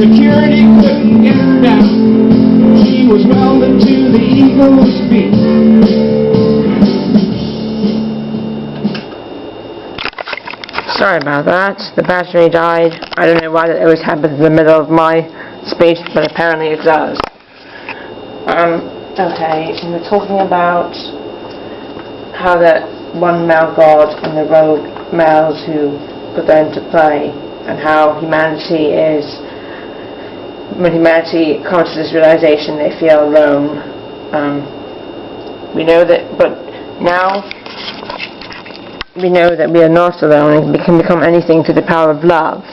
security couldn't get her down. She was welded to the eagle's beak. Sorry about that. The battery died. I don't know why that always happens in the middle of my speech, but apparently it does. Okay, and we're talking about how that one male god and the rogue males who put that into play, and how humanity is, when humanity comes to this realization, they feel alone. We know that, but now we know that we are not alone, and we can become anything through the power of love.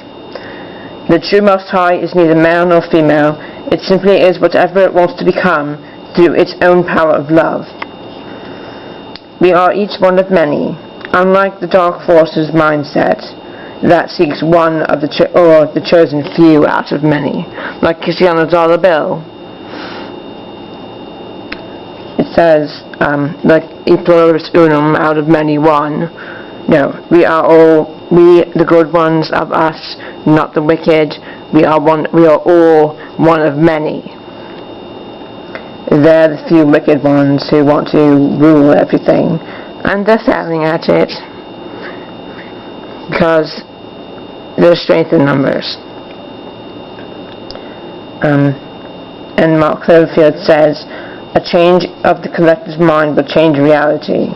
The true Most High is neither male nor female. It simply is whatever it wants to become through its own power of love. We are each one of many, unlike the dark forces mindset that seeks one of the chosen few out of many, like Kigan dollar bill. It says, like e pluribus unum, out of many one. No, we are all, we the good ones of us, not the wicked. We are all one of many. They're the few wicked ones who want to rule everything, and they're failing at it because there's strength in numbers. And Mark Cloverfield says, a change of the collective mind will change reality.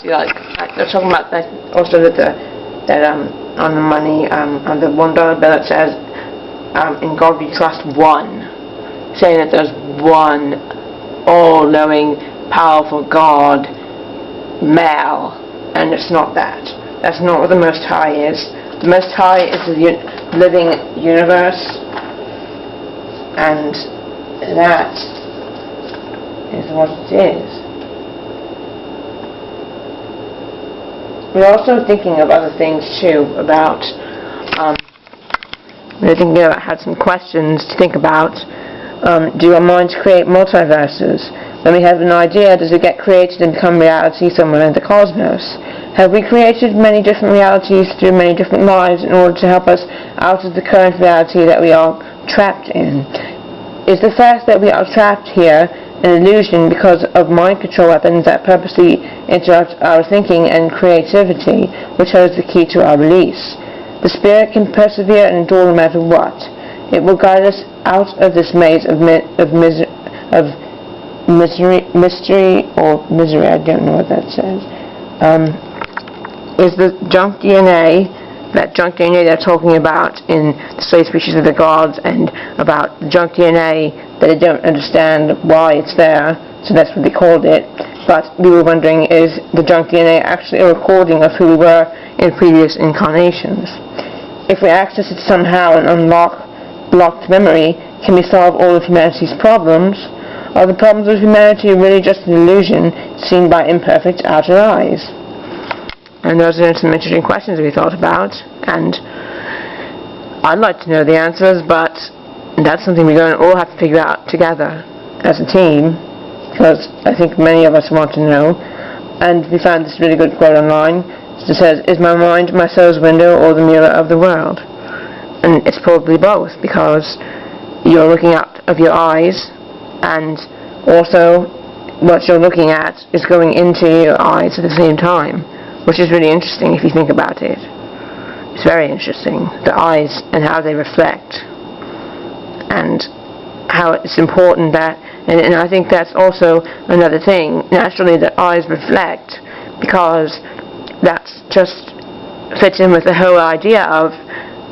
See, like, they're talking about that also that on the money, on the $1 bill it says, in God we trust one, saying that there's one all-knowing, powerful God, male, and it's not that. That's not what the Most High is. The Most High is the living universe, and that is what it is. We're also thinking of other things too, about we're thinking about, had some questions to think about. Do our minds create multiverses? When we have an idea, does it get created and become reality somewhere in the cosmos? Have we created many different realities through many different lives in order to help us out of the current reality that we are trapped in? Is the fact that we are trapped here an illusion because of mind control weapons that purposely interrupt our thinking and creativity, which holds the key to our release? The spirit can persevere and endure no matter what. It will guide us out of this maze of mystery, I don't know what that says. Is the junk DNA, that junk DNA they're talking about in the slave species of the gods, and about the junk DNA that they don't understand why it's there, so that's what they called it. But we were wondering, is the junk DNA actually a recording of who we were in previous incarnations? If we access it somehow and unlock blocked memory, can we solve all of humanity's problems? Are the problems of humanity really just an illusion seen by imperfect outer eyes? And those are some interesting questions we thought about, and I'd like to know the answers, but that's something we're going to all have to figure out together as a team, because I think many of us want to know. And we found this really good quote online. It says, is my mind my soul's window or the mirror of the world? And it's probably both, because you're looking out of your eyes, and also what you're looking at is going into your eyes at the same time, which is really interesting if you think about it. It's very interesting, the eyes and how they reflect, and how it's important that, and I think that's also another thing, naturally the eyes reflect, because that's just fits in with the whole idea of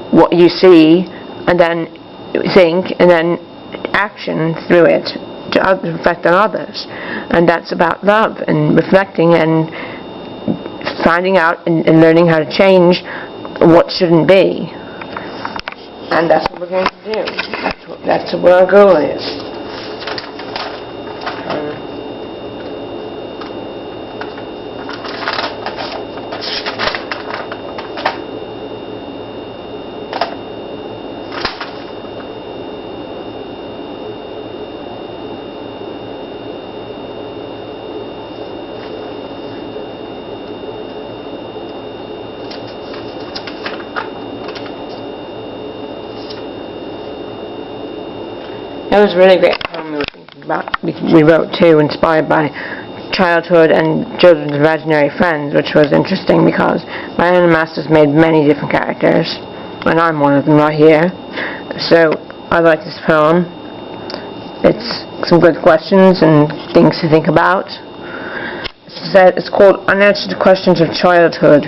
what you see, and then think, and then action through it to reflect on others. And that's about love and reflecting and finding out and learning how to change what shouldn't be. And that's what we're going to do. That's what our goal is. was a really great poem we were thinking about. We wrote too, inspired by childhood and children's imaginary friends, which was interesting because my own masters made many different characters, and I'm one of them right here. So I like this poem. It's some good questions and things to think about. It's called Unanswered Questions of Childhood.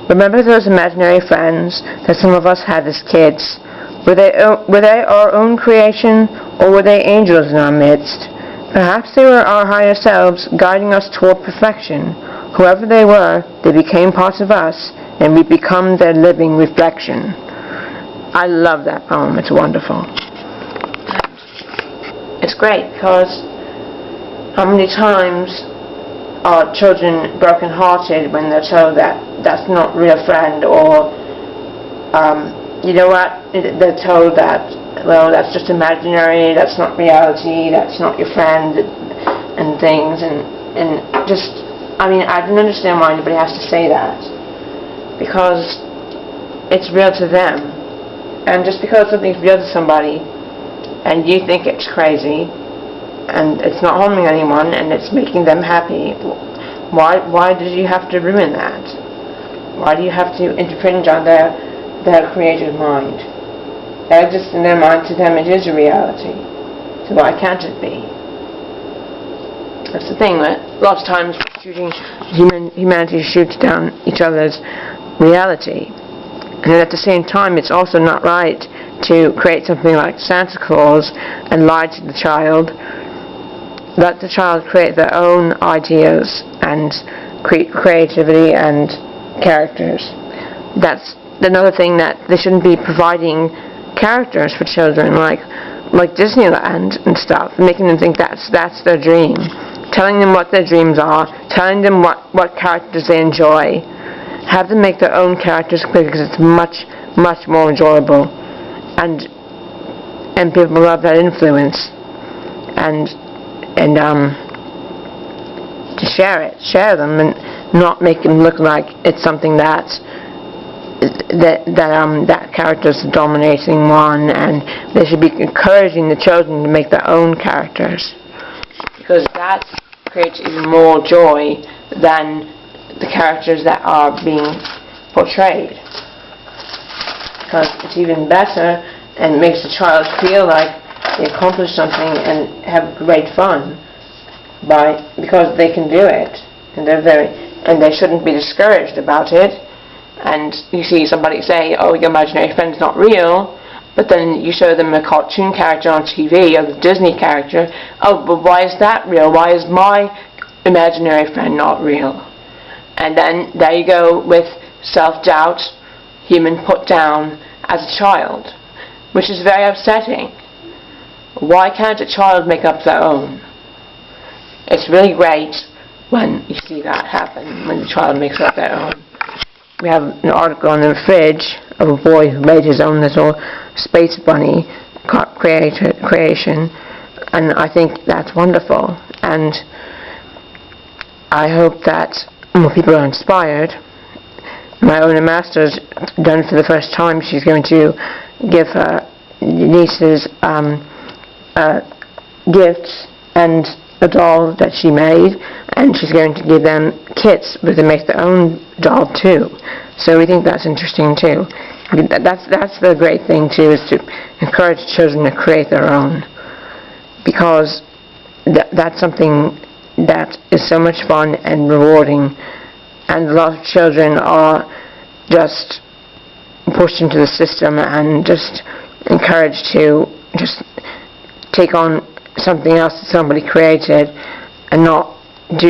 Remember those imaginary friends that some of us had as kids? Were they our own creation, or were they angels in our midst? Perhaps they were our higher selves guiding us toward perfection. Whoever they were, they became parts of us, and we become their living reflection. I love that poem. It's wonderful. It's great because how many times are children broken-hearted when they're told that that's not real friend, or you know what, they're told that, well, that's just imaginary, that's not reality, that's not your friend, and things, and just, I mean, I don't understand why anybody has to say that, because it's real to them, and just because something's real to somebody, and you think it's crazy, and it's not harming anyone, and it's making them happy, why did you have to ruin that? Why do you have to infringe on their creative mind? That exists in their mind. To them it is a reality. So why can't it be? That's the thing, that lots of times humanity shoots down each other's reality. And at the same time, it's also not right to create something like Santa Claus and lie to the child. Let the child create their own ideas and creativity and characters. That's another thing, that they shouldn't be providing characters for children like Disneyland and stuff, making them think that's their dream, telling them what their dreams are, telling them what characters they enjoy. Have them make their own characters because it's much more enjoyable, and people love that influence, and to share them, and not make them look like it's something that character's the dominating one, and they should be encouraging the children to make their own characters, because that creates even more joy than the characters that are being portrayed, because it's even better and makes the child feel like they accomplished something and have great fun because they can do it, and they shouldn't be discouraged about it. And you see somebody say, oh, your imaginary friend's not real, but then you show them a cartoon character on TV, or the Disney character. Oh, but why is that real? Why is my imaginary friend not real? And then there you go with self-doubt, human put down as a child, which is very upsetting. Why can't a child make up their own? It's really great when you see that happen, when the child makes up their own. We have an article on the fridge of a boy who made his own little space bunny creation, and I think that's wonderful, and I hope that more people are inspired. My owner master's done it for the first time. She's going to give her nieces gifts and a doll that she made, and she's going to give them kits where they make their own doll too. So we think that's interesting too. That's the great thing too, is to encourage children to create their own, because that's something that is so much fun and rewarding, and a lot of children are just pushed into the system and just encouraged to just take on something else that somebody created and not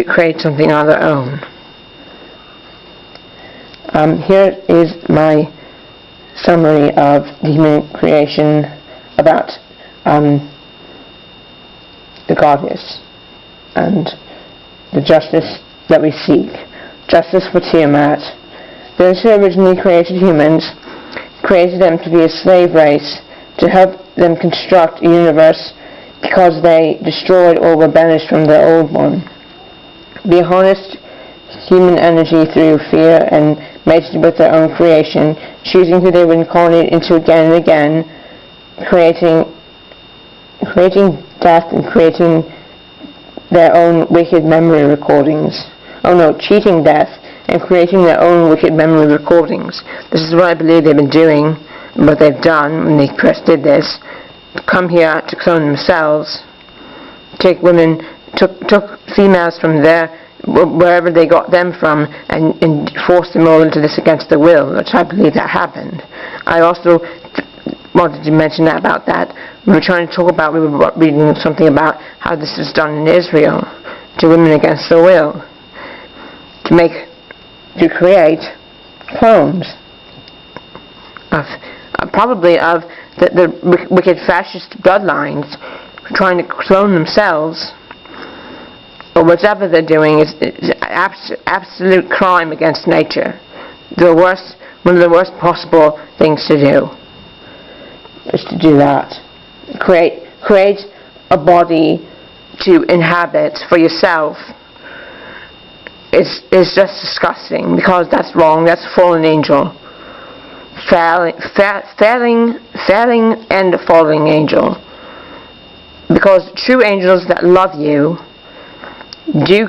create something on their own. Here is my summary of the human creation about the goddess and the justice that we seek. Justice for Tiamat. Those who originally created humans created them to be a slave race, to help them construct a universe, because they destroyed or were banished from their old one. They harnessed human energy through fear and mated with their own creation, choosing who they would incarnate into again and again, creating death and creating their own wicked memory recordings. Oh no, cheating death and creating their own wicked memory recordings. This is what I believe they've been doing, what they've done when they first did this. Come here to clone themselves, take women, took females from wherever they got them from, and forced them all into this against their will, which I believe that happened. I also wanted to mention about that. We were reading something about how this is done in Israel to women against their will, to create clones of probably of the wicked fascist bloodlines trying to clone themselves, or whatever they're doing is absolute crime against nature. One of the worst possible things to do is to do that. Create a body to inhabit for yourself is just disgusting, because that's wrong. That's a fallen angel. Failing and a falling angel. Because true angels that love you do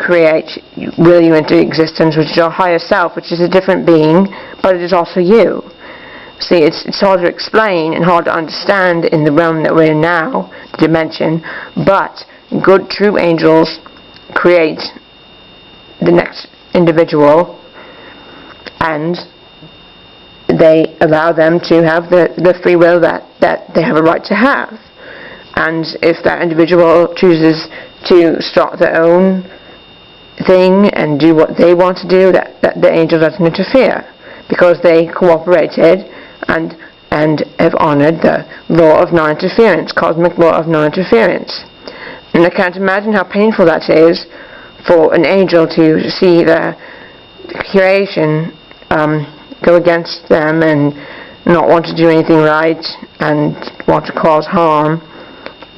will you into existence, which is your higher self, which is a different being, but it is also you. See, it's hard to explain and hard to understand in the realm that we're in now, the dimension, but good true angels create the next individual, and they allow them to have the free will that they have a right to have. And if that individual chooses to start their own thing and do what they want to do, that the angel doesn't interfere, because they cooperated and have honored the law of non-interference, cosmic law of non-interference. And I can't imagine how painful that is for an angel to see the creation go against them and not want to do anything right and want to cause harm.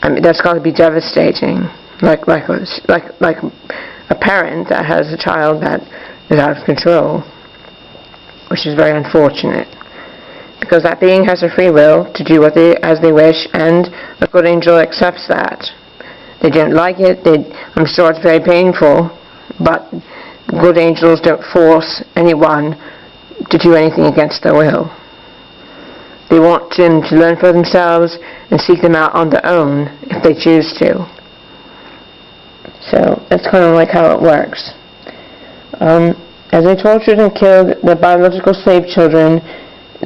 I mean, that's got to be devastating. Like a parent that has a child that is out of control, which is very unfortunate, because that being has a free will to do as they wish, and a good angel accepts that. They don't like it. I'm sure it's very painful, but good angels don't force anyone to do anything against their will. They want them to learn for themselves and seek them out on their own if they choose to. So that's kind of like how it works. As they tortured and killed their biological slave children,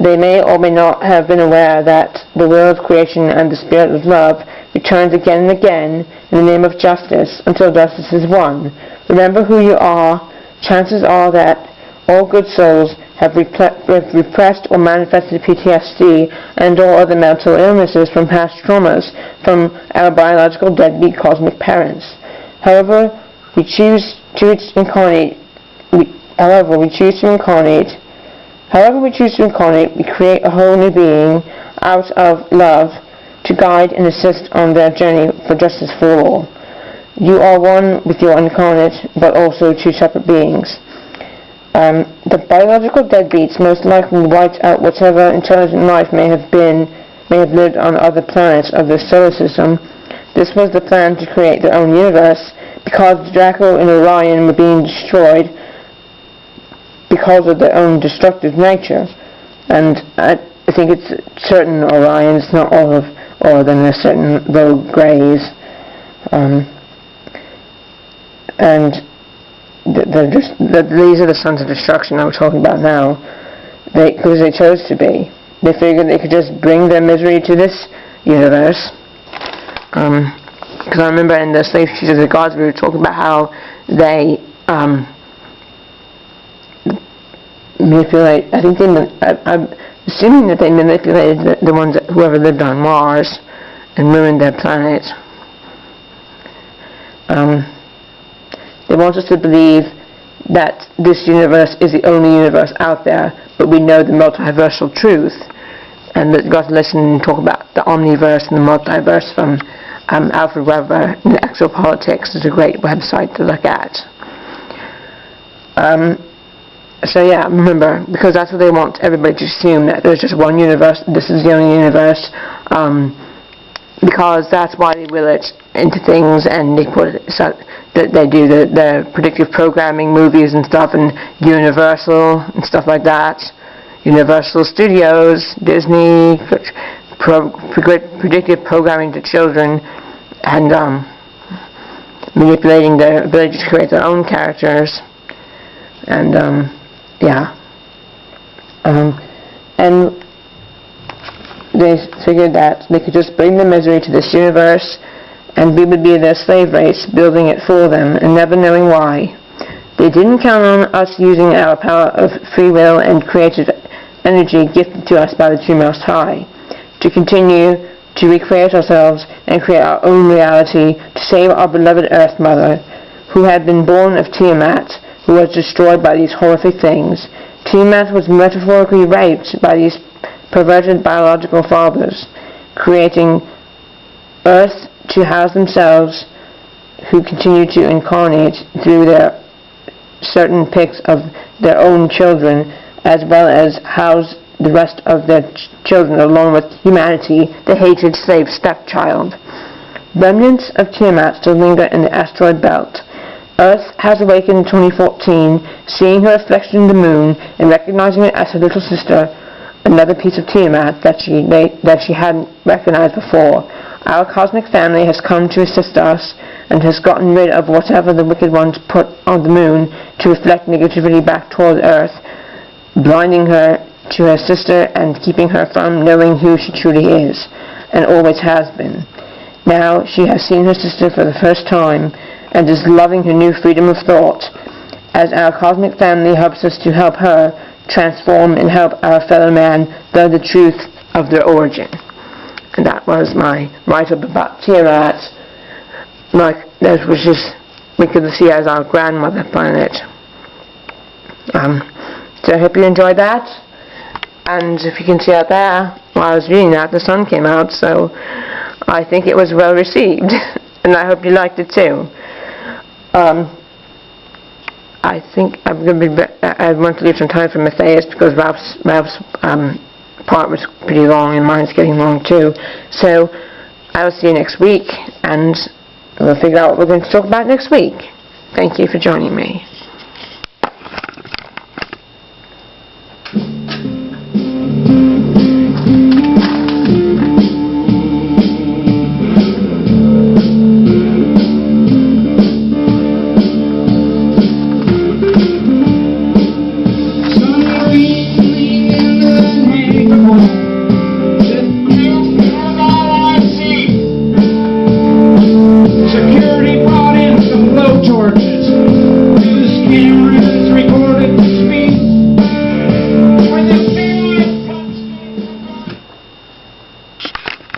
they may or may not have been aware that the will of creation and the spirit of love returns again and again in the name of justice until justice is won. Remember who you are. Chances are that all good souls have repressed or manifested PTSD and or other mental illnesses from past traumas from our biological deadbeat cosmic parents. However we choose to incarnate, we create a whole new being out of love to guide and assist on their journey for justice for all. You are one with your incarnate, but also two separate beings. The biological deadbeats most likely wiped out whatever intelligent life may have lived on other planets of the solar system. This was the plan to create their own universe, because Draco and Orion were being destroyed because of their own destructive nature. And I think it's certain Orions, not all of them, are certain rogue greys. And these are the sons of destruction that we're talking about now, because they chose to be. They figured they could just bring their misery to this universe. Because I remember in the Slave Trees of the Gods we were talking about how they manipulate. I think I'm assuming that they manipulated the ones whoever lived on Mars and ruined their planet. They want us to believe that this universe is the only universe out there, but we know the multiversal truth, and that you've got to listen and talk about the omniverse and the multiverse from Alfred Weber, and Exopolitics is a great website to look at. So yeah, remember, because that's what they want everybody to assume, that there's just one universe, this is the only universe. because that's why they will it into things, and they put it so that they do the predictive programming movies and stuff, and Universal and stuff like that. Universal Studios, Disney, predictive programming to children, and manipulating their ability to create their own characters, and and they figured that they could just bring the misery to this universe, and we would be their slave race, building it for them, and never knowing why. They didn't count on us using our power of free will and creative energy gifted to us by the True Most High, to continue to recreate ourselves and create our own reality, to save our beloved Earth Mother, who had been born of Tiamat, who was destroyed by these horrific things. Tiamat was metaphorically raped by these perverted biological fathers, creating Earth to house themselves, who continue to incarnate through their certain pics of their own children, as well as house the rest of their children along with humanity, the hated slave stepchild. Remnants of Tiamat still linger in the asteroid belt. Earth has awakened in 2014, seeing her reflection in the moon and recognizing it as her little sister, another piece of Tiamat that she hadn't recognized before. Our cosmic family has come to assist us and has gotten rid of whatever the wicked ones put on the moon to reflect negativity back toward Earth, blinding her to her sister and keeping her from knowing who she truly is, and always has been. Now she has seen her sister for the first time and is loving her new freedom of thought, as our cosmic family helps us to help her transform and help our fellow man learn the truth of their origin. And that was my write-up about Tiamat, that was just we could see as our grandmother planet. So I hope you enjoyed that. And if you can see out there, while I was reading that, the sun came out, so I think it was well received, and I hope you liked it too. I think I'm going to be. I want to leave some time for Matthaeus because Ralph's part was pretty long and mine's getting long too. So I will see you next week, and we'll figure out what we're going to talk about next week. Thank you for joining me. Security brought in some blowtorches.